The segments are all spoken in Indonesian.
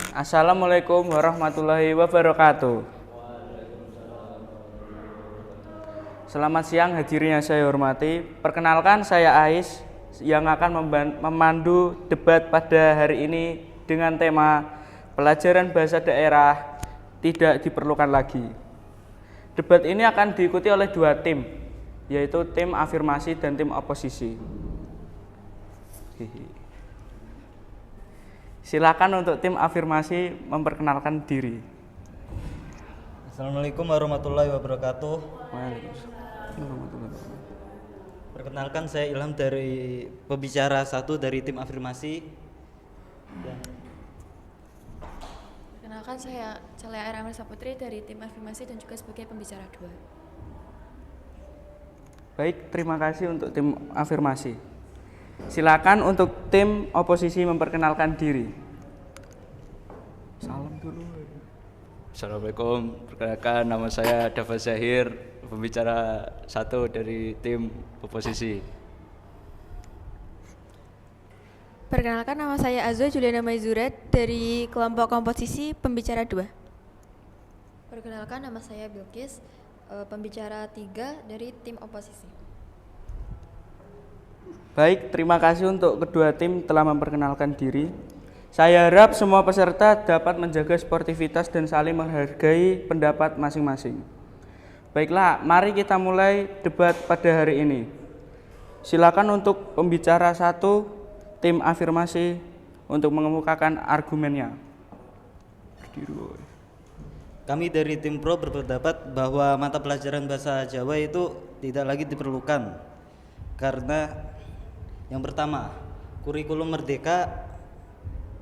Assalamualaikum warahmatullahi wabarakatuh. Selamat siang hadirin yang saya hormati. Perkenalkan saya Ais yang akan memandu debat pada hari ini dengan tema pelajaran bahasa daerah tidak diperlukan lagi. Debat ini akan diikuti oleh dua tim, yaitu tim afirmasi dan tim oposisi. Silakan untuk tim afirmasi memperkenalkan diri. Assalamualaikum warahmatullahi wabarakatuh. Waalaikumsalam. Perkenalkan saya Ilham dari pembicara 1 dari tim afirmasi. Perkenalkan saya Celea Air Saputri dari tim afirmasi dan juga sebagai pembicara 2. Baik, terima kasih untuk tim afirmasi. Silakan untuk tim oposisi memperkenalkan diri. Salam dulu. Assalamualaikum, perkenalkan nama saya Dava Zahir, pembicara 1 dari tim oposisi. Perkenalkan nama saya Azwa Juliana Maizuret dari kelompok komposisi pembicara 2. Perkenalkan nama saya Bilkis, pembicara 3 dari tim oposisi. Baik, terima kasih untuk kedua tim telah memperkenalkan diri. Saya harap semua peserta dapat menjaga sportivitas dan saling menghargai pendapat masing-masing. Baiklah, mari kita mulai debat pada hari ini. Silakan untuk pembicara 1 tim afirmasi untuk mengemukakan argumennya. Kami dari tim pro berpendapat bahwa mata pelajaran bahasa Jawa itu tidak lagi diperlukan. Karena yang pertama, kurikulum Merdeka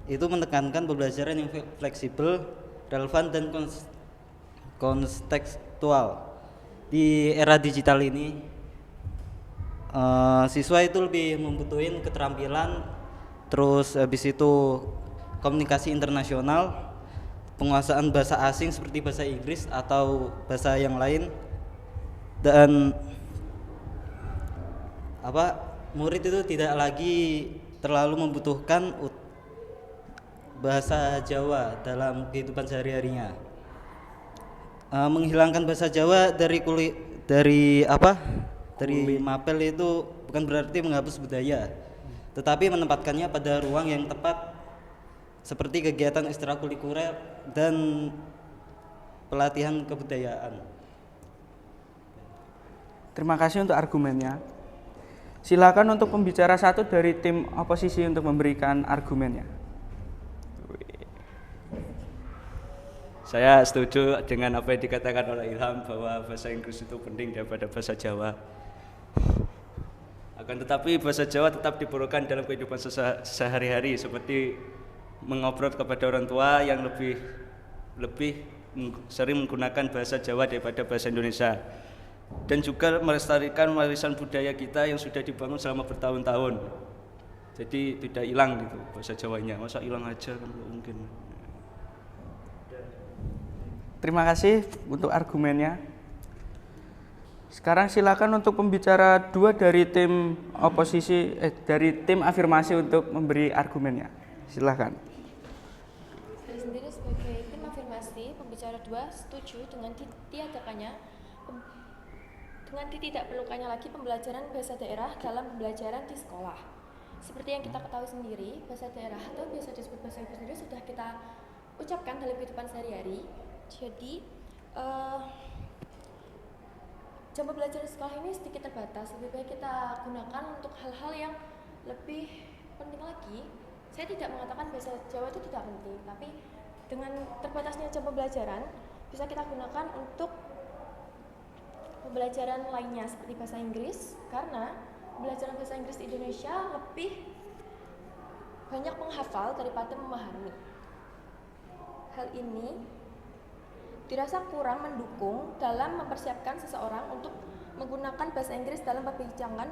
itu menekankan pembelajaran yang fleksibel, relevan dan kontekstual. Di era digital ini, siswa itu lebih membutuhin keterampilan, terus habis itu komunikasi internasional, penguasaan bahasa asing seperti bahasa Inggris atau bahasa yang lain, dan murid itu tidak lagi terlalu membutuhkan bahasa Jawa dalam kehidupan sehari-harinya. Menghilangkan bahasa Jawa dari mapel itu bukan berarti menghapus budaya, tetapi menempatkannya pada ruang yang tepat seperti kegiatan ekstrakurikuler dan pelatihan kebudayaan. Terima kasih untuk argumennya. Silakan untuk pembicara 1 dari tim oposisi untuk memberikan argumennya. Saya setuju dengan apa yang dikatakan oleh Ilham bahwa bahasa Inggris itu penting daripada bahasa Jawa. Akan tetapi bahasa Jawa tetap diperlukan dalam kehidupan sehari-hari, seperti mengobrol kepada orang tua yang lebih sering menggunakan bahasa Jawa daripada bahasa Indonesia, dan juga melestarikan warisan budaya kita yang sudah dibangun selama bertahun-tahun. Jadi tidak hilang gitu bahasa Jawanya. Masa hilang aja kan mungkin. Terima kasih untuk argumennya. Sekarang silakan untuk pembicara 2 dari tim oposisi dari tim afirmasi untuk memberi argumennya. Silakan. Saya sendiri sebagai tim afirmasi pembicara 2 setuju dengan tidak perlukannya lagi pembelajaran bahasa daerah dalam pembelajaran di sekolah. Seperti yang kita ketahui sendiri, bahasa daerah atau biasa disebut bahasa Inggris sendiri sudah kita ucapkan dalam kehidupan sehari-hari. Jadi jam pembelajaran sekolah ini sedikit terbatas. Lebih baik kita gunakan untuk hal-hal yang lebih penting lagi. Saya tidak mengatakan bahasa Jawa itu tidak penting, tapi dengan terbatasnya jam pembelajaran bisa kita gunakan untuk pembelajaran lainnya seperti bahasa Inggris, karena pembelajaran bahasa Inggris di Indonesia lebih banyak menghafal daripada memahami. Hal ini dirasa kurang mendukung dalam mempersiapkan seseorang untuk menggunakan bahasa Inggris dalam perbincangan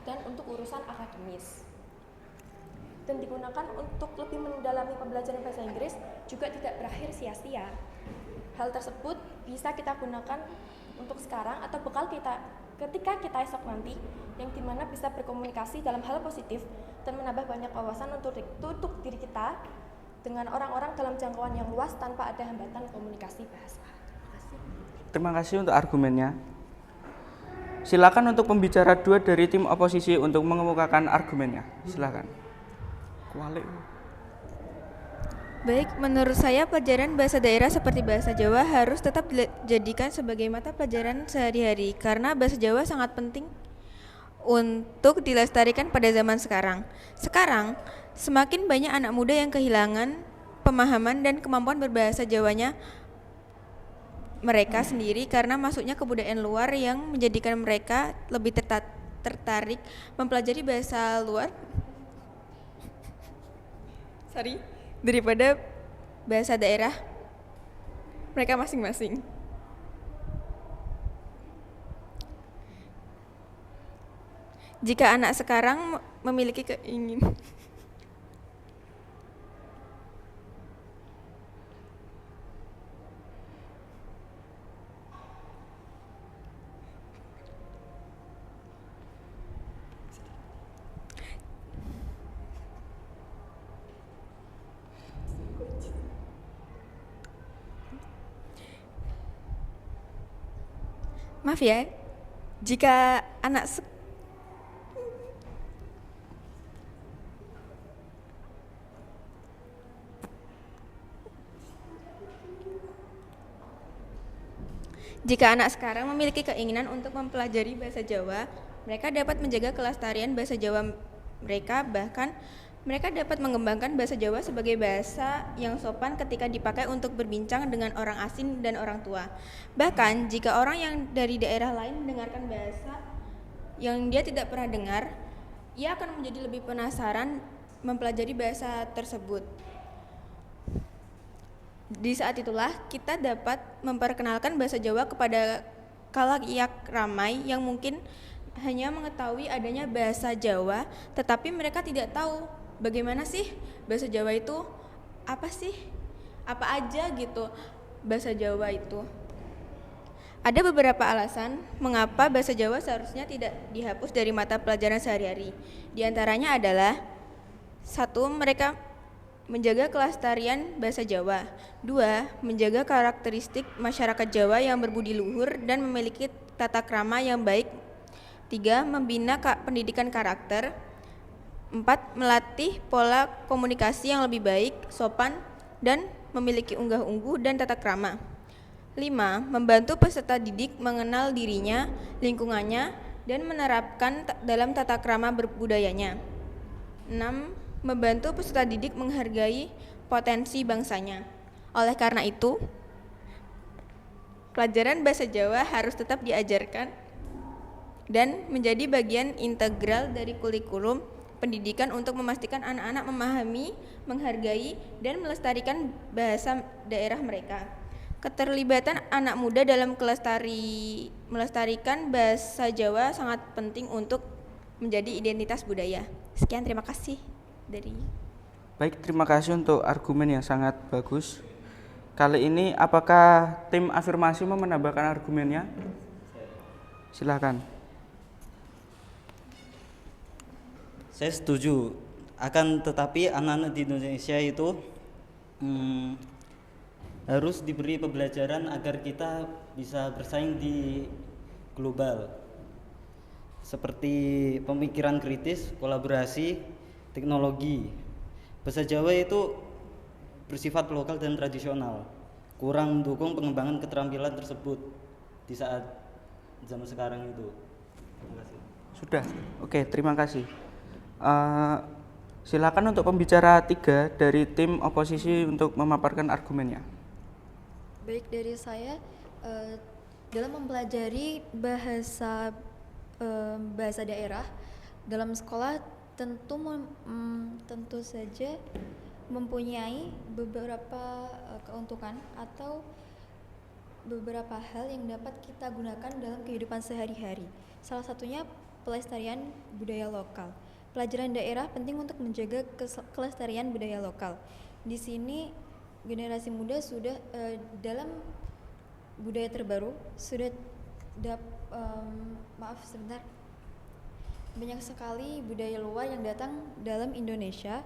dan untuk urusan akademis. Dan digunakan untuk lebih mendalami pembelajaran bahasa Inggris juga tidak berakhir sia-sia. Hal tersebut bisa kita gunakan untuk sekarang atau bekal kita ketika kita esok nanti, yang dimana bisa berkomunikasi dalam hal positif dan menambah banyak wawasan untuk diri kita dengan orang-orang dalam jangkauan yang luas tanpa ada hambatan komunikasi bahasa. Terima kasih untuk argumennya. Silakan untuk pembicara 2 dari tim oposisi untuk mengemukakan argumennya. Silakan. Kualik. Baik, menurut saya pelajaran bahasa daerah seperti bahasa Jawa harus tetap dijadikan sebagai mata pelajaran sehari-hari karena bahasa Jawa sangat penting untuk dilestarikan pada zaman sekarang. Sekarang, semakin banyak anak muda yang kehilangan pemahaman dan kemampuan berbahasa Jawanya mereka sendiri karena masuknya kebudayaan luar yang menjadikan mereka lebih tertarik mempelajari bahasa luar daripada bahasa daerah mereka masing-masing. Jika anak sekarang memiliki keinginan maaf ya, jika anak sekarang memiliki keinginan untuk mempelajari bahasa Jawa, mereka dapat menjaga kelestarian bahasa Jawa mereka, bahkan mereka dapat mengembangkan bahasa Jawa sebagai bahasa yang sopan ketika dipakai untuk berbincang dengan orang asing dan orang tua. Bahkan jika orang yang dari daerah lain mendengarkan bahasa yang dia tidak pernah dengar, ia akan menjadi lebih penasaran mempelajari bahasa tersebut. Di saat itulah kita dapat memperkenalkan bahasa Jawa kepada khalayak ramai yang mungkin hanya mengetahui adanya bahasa Jawa, tetapi mereka tidak tahu bagaimana sih bahasa Jawa itu, apa sih, apa aja gitu bahasa Jawa itu. Ada beberapa alasan mengapa bahasa Jawa seharusnya tidak dihapus dari mata pelajaran sehari-hari. Di antaranya adalah 1. Mereka menjaga kelestarian bahasa Jawa. 2. Menjaga karakteristik masyarakat Jawa yang berbudi luhur dan memiliki tata krama yang baik. 3. Membina pendidikan karakter. 4. Melatih pola komunikasi yang lebih baik, sopan, dan memiliki unggah-ungguh dan tata krama. 5. Membantu peserta didik mengenal dirinya, lingkungannya, dan menerapkan dalam tata krama berbudayanya. 6. Membantu peserta didik menghargai potensi bangsanya. Oleh karena itu, pelajaran bahasa Jawa harus tetap diajarkan dan menjadi bagian integral dari kurikulum pendidikan untuk memastikan anak-anak memahami, menghargai, dan melestarikan bahasa daerah mereka. Keterlibatan anak muda dalam melestarikan bahasa Jawa sangat penting untuk menjadi identitas budaya. Sekian, terima kasih dari. Baik, terima kasih untuk argumen yang sangat bagus. Kali ini apakah tim afirmasi mau menambahkan argumennya? Silakan. Saya setuju, akan tetapi anak-anak di Indonesia itu harus diberi pembelajaran agar kita bisa bersaing di global, seperti pemikiran kritis, kolaborasi, teknologi. Bahasa Jawa itu bersifat lokal dan tradisional, kurang mendukung pengembangan keterampilan tersebut di saat zaman sekarang itu. Terima kasih. Sudah, oke, terima kasih. Silakan untuk pembicara 3 dari tim oposisi untuk memaparkan argumennya. Baik, dari saya dalam mempelajari bahasa daerah dalam sekolah tentu saja mempunyai beberapa keuntungan atau beberapa hal yang dapat kita gunakan dalam kehidupan sehari-hari. Salah satunya pelestarian budaya lokal. Pelajaran daerah penting untuk menjaga kelestarian budaya lokal. Di sini generasi muda sudah dalam budaya terbaru sudah Maaf sebentar. Banyak sekali budaya luar yang datang dalam Indonesia,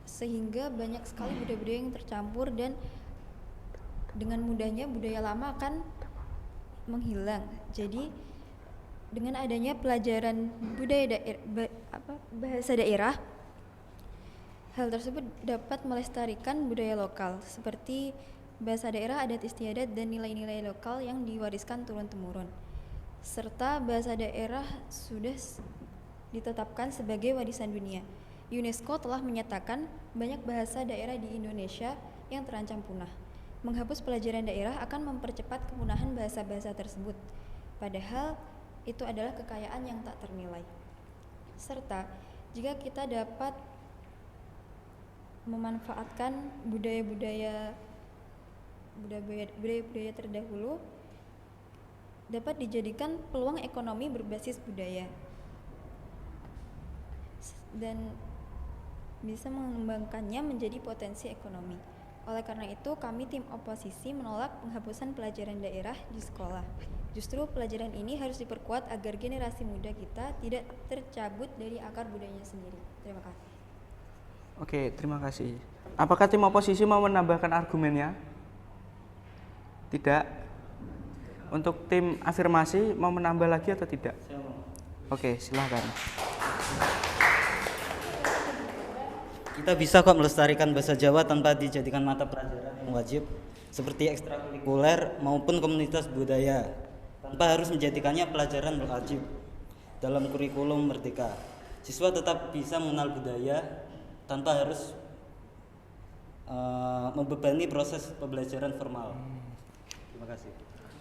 sehingga banyak sekali budaya-budaya yang tercampur, dan dengan mudahnya budaya lama akan menghilang. Jadi dengan adanya pelajaran bahasa daerah, hal tersebut dapat melestarikan budaya lokal seperti bahasa daerah, adat istiadat, dan nilai-nilai lokal yang diwariskan turun-temurun. Serta bahasa daerah sudah ditetapkan sebagai warisan dunia. UNESCO telah menyatakan banyak bahasa daerah di Indonesia yang terancam punah. Menghapus pelajaran daerah akan mempercepat kepunahan bahasa-bahasa tersebut, padahal itu adalah kekayaan yang tak ternilai. Serta jika kita dapat memanfaatkan budaya-budaya terdahulu, dapat dijadikan peluang ekonomi berbasis budaya dan bisa mengembangkannya menjadi potensi ekonomi. Oleh karena itu, kami tim oposisi menolak penghapusan pelajaran daerah di sekolah. Justru pelajaran ini harus diperkuat agar generasi muda kita tidak tercabut dari akar budayanya sendiri. Terima kasih. Oke, terima kasih. Apakah tim oposisi mau menambahkan argumennya? Tidak. Untuk tim afirmasi mau menambah lagi atau tidak? Oke, silahkan. Kita bisa kok melestarikan bahasa Jawa tanpa dijadikan mata pelajaran yang wajib seperti ekstrakurikuler maupun komunitas budaya, tanpa harus menjadikannya pelajaran wajib dalam kurikulum merdeka. Siswa tetap bisa mengenal budaya tanpa harus membebani proses pembelajaran formal. Terima kasih.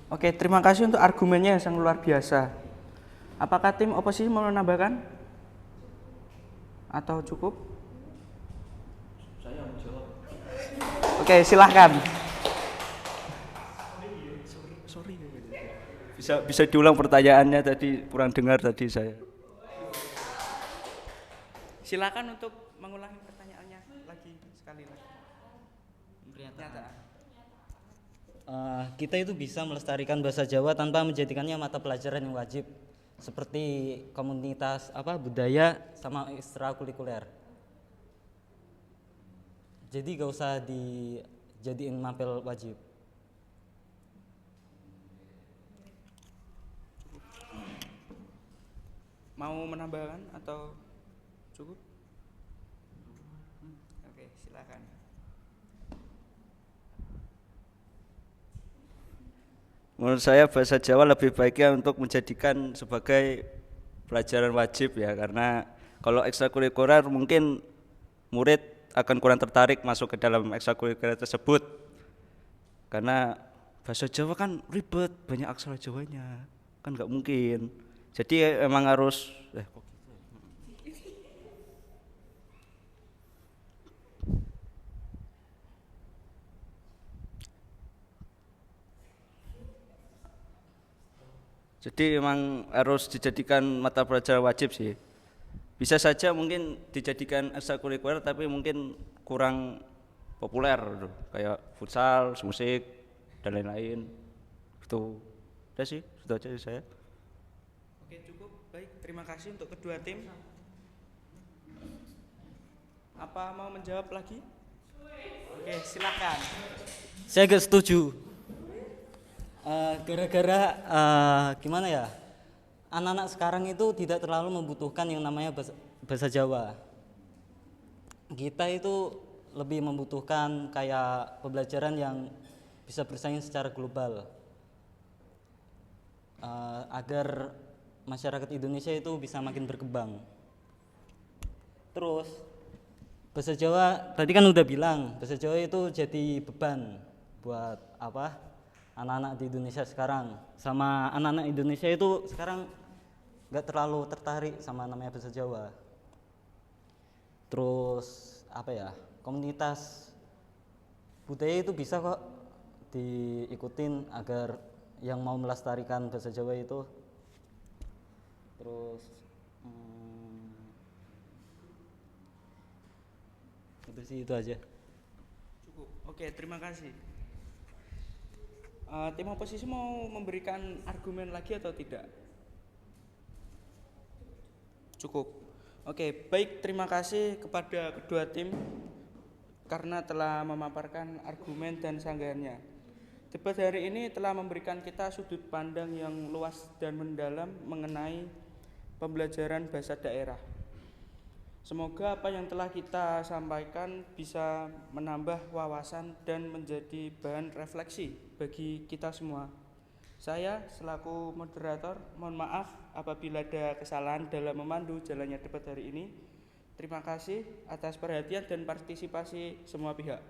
Oke, terima kasih untuk argumennya yang sangat luar biasa. Apakah tim oposisi mau menambahkan? Atau cukup? Saya mau jawab. Oke, silahkan. Sorry. Bisa diulang pertanyaannya tadi, kurang dengar tadi saya. Silakan untuk mengulangi pertanyaannya sekali lagi. Pernyataan. Kita itu bisa melestarikan bahasa Jawa tanpa menjadikannya mata pelajaran yang wajib seperti komunitas budaya sama ekstrakurikuler. Jadi gak usah dijadiin mapel wajib. Mau menambahkan atau cukup? Oke, silakan. Menurut saya bahasa Jawa lebih baiknya untuk menjadikan sebagai pelajaran wajib ya, karena kalau ekstrakurikuler mungkin murid akan kurang tertarik masuk ke dalam ekstrakurikuler tersebut, karena bahasa Jawa kan ribet, banyak aksara Jawanya, kan nggak mungkin. Jadi emang harus Jadi memang harus dijadikan mata pelajaran wajib sih. Bisa saja mungkin dijadikan ekstrakurikuler tapi mungkin kurang populer gitu. Kayak futsal, musik dan lain-lain. Itu udah sih, itu aja dari saya. Oke, cukup. Baik, terima kasih untuk kedua tim. Apa mau menjawab lagi? Oke, silakan. Saya gak setuju. Gara-gara gimana ya, anak-anak sekarang itu tidak terlalu membutuhkan yang namanya bahasa Jawa. Kita itu lebih membutuhkan kayak pembelajaran yang bisa bersaing secara global, agar masyarakat Indonesia itu bisa makin berkembang. Terus bahasa Jawa tadi kan udah bilang, bahasa Jawa itu jadi beban buat anak-anak di Indonesia sekarang. Sama anak-anak Indonesia itu sekarang gak terlalu tertarik sama namanya bahasa Jawa. Terus komunitas budaya itu bisa kok diikutin agar yang mau melestarikan bahasa Jawa itu. Terus itu aja. Cukup. Oke, terima kasih. Tim oposisi mau memberikan argumen lagi atau tidak? Cukup. Oke, baik, terima kasih kepada kedua tim karena telah memaparkan argumen dan sanggahannya. Debat hari ini telah memberikan kita sudut pandang yang luas dan mendalam mengenai pembelajaran bahasa daerah. Semoga apa yang telah kita sampaikan bisa menambah wawasan dan menjadi bahan refleksi bagi kita semua. Saya selaku moderator, mohon maaf apabila ada kesalahan dalam memandu jalannya debat hari ini. Terima kasih atas perhatian dan partisipasi semua pihak.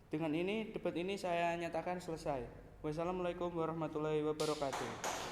Dengan ini, debat ini saya nyatakan selesai. Wassalamualaikum warahmatullahi wabarakatuh.